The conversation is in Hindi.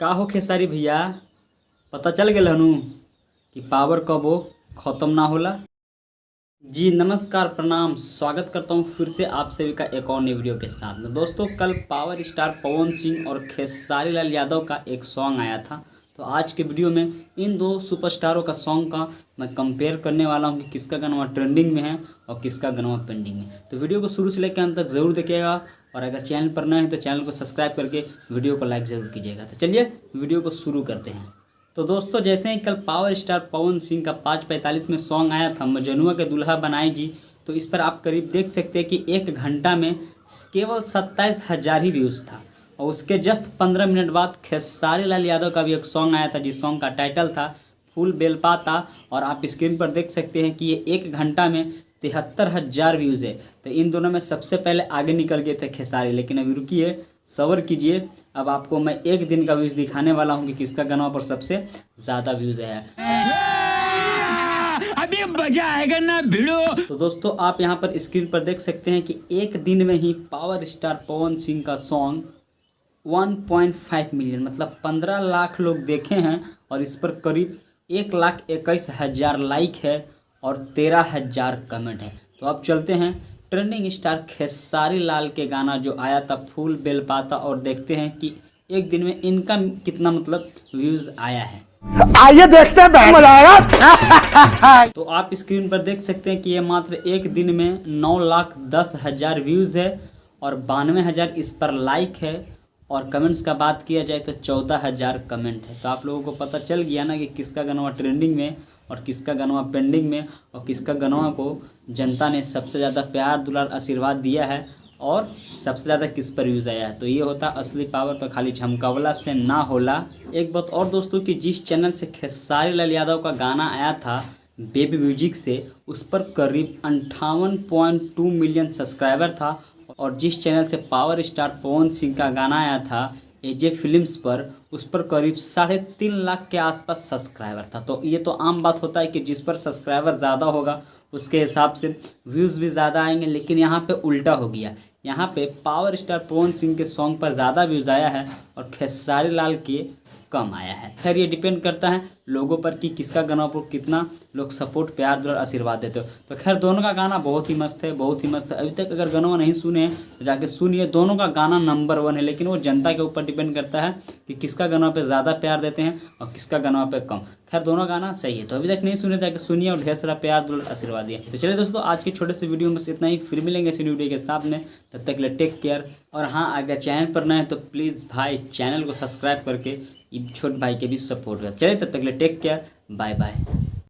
का हो खेसारी भैया, पता चल गया हनु कि पावर कबो ख़त्म ना होला। जी नमस्कार, प्रणाम, स्वागत करता हूँ फिर से आप सभी का एक और नई वीडियो के साथ में। दोस्तों कल पावर स्टार पवन सिंह और खेसारी लाल यादव का एक सॉन्ग आया था, तो आज के वीडियो में इन दो सुपरस्टारों का सॉन्ग का मैं कंपेयर करने वाला हूँ कि किसका गाना ट्रेंडिंग में है और किसका गाना पेंडिंग में। तो वीडियो को शुरू से लेकर अंत तक ज़रूर देखिएगा और अगर चैनल पर नए हैं तो चैनल को सब्सक्राइब करके वीडियो को लाइक ज़रूर कीजिएगा। तो चलिए वीडियो को शुरू करते हैं। तो दोस्तों जैसे ही कल पावर स्टार पवन सिंह का 5:45 में सॉन्ग आया था मजनुआ के दुल्हा बनाई जी, तो इस पर आप करीब देख सकते हैं कि 1 घंटा में केवल 27,000 ही व्यूज़ था। और उसके जस्ट 15 मिनट बाद खेसारी लाल यादव का भी एक सॉन्ग आया था जिस सॉन्ग का टाइटल था फूल बेलपाता, और आप स्क्रीन पर देख सकते हैं कि ये 1 घंटा में 73,000 व्यूज़ है। तो इन दोनों में सबसे पहले आगे निकल गए थे खेसारी, लेकिन अभी रुकिए, सब्र कीजिए, अब आपको मैं एक दिन का व्यूज़ दिखाने वाला हूं कि किसका गाना पर सबसे ज़्यादा व्यूज़ है। अभी मजा आएगा ना भिड़ो। तो दोस्तों आप यहां पर स्क्रीन पर देख सकते हैं कि एक दिन में ही पावर स्टार पवन सिंह का सॉन्ग 1.5 मिलियन मतलब 15 लाख लोग देखे हैं और इस पर करीब 1,21,000 लाइक है और 13,000 कमेंट है। तो अब चलते हैं ट्रेंडिंग स्टार खेसारी लाल के गाना जो आया था फूल बेलपाता और देखते हैं कि एक दिन में इनका कितना मतलब व्यूज़ आया है। आइए देखते हैं, मजा आएगा। तो आप स्क्रीन पर देख सकते हैं कि ये मात्र एक दिन में 9,10,000 व्यूज़ है और 92,000 इस पर लाइक है और कमेंट्स का बात किया जाए तो 14,000 कमेंट है। तो आप लोगों को पता चल गया ना कि किसका गाना ट्रेंडिंग में और किसका गाना पेंडिंग में और किसका गाना को जनता ने सबसे ज़्यादा प्यार दुलार आशीर्वाद दिया है और सबसे ज़्यादा किस पर व्यूज़ आया है। तो ये होता असली पावर, तो खाली झमकावला से ना होला। एक बात और दोस्तों कि जिस चैनल से खेसारी लाल यादव का गाना आया था बेबी म्यूजिक से, उस पर करीब 58.2 मिलियन सब्सक्राइबर था और जिस चैनल से पावर स्टार पवन सिंह का गाना आया था एजे फिल्म्स पर, उस पर करीब 3.5 लाख के आसपास सब्सक्राइबर था। तो ये तो आम बात होता है कि जिस पर सब्सक्राइबर ज़्यादा होगा उसके हिसाब से व्यूज़ भी ज़्यादा आएंगे, लेकिन यहाँ पे उल्टा हो गया। यहाँ पे पावर स्टार पवन सिंह के सॉन्ग पर ज़्यादा व्यूज़ आया है और खेसारी लाल के कम आया है। खैर ये डिपेंड करता है लोगों पर कि किसका गाना पर कितना लोग सपोर्ट प्यार दुलार आशीर्वाद देते हो। तो खैर दोनों का गाना बहुत ही मस्त है, बहुत ही मस्त है। अभी तक अगर गाना नहीं सुने हैं तो जाके सुनिए, दोनों का गाना नंबर 1 है। लेकिन वो जनता के ऊपर डिपेंड करता है कि किसका गाना पे ज़्यादा प्यार देते हैं और किसका गाना पे कम। खैर दोनों गाना सही है, तो अभी तक नहीं सुने जाके सुनिए और ढेर सारा प्यार दुलार आशीर्वाद दिए। तो चलिए दोस्तों आज के छोटे से वीडियो में बस इतना ही, फिर मिलेंगे इसी वीडियो के साथ में, तब तक के लिए टेक केयर। और हाँ, अगर चैनल पर नए हैं तो प्लीज़ भाई चैनल को सब्सक्राइब करके छोटे भाई के भी सपोर्ट कर। चलिए तब तक के लिए टेक केयर, बाय बाय।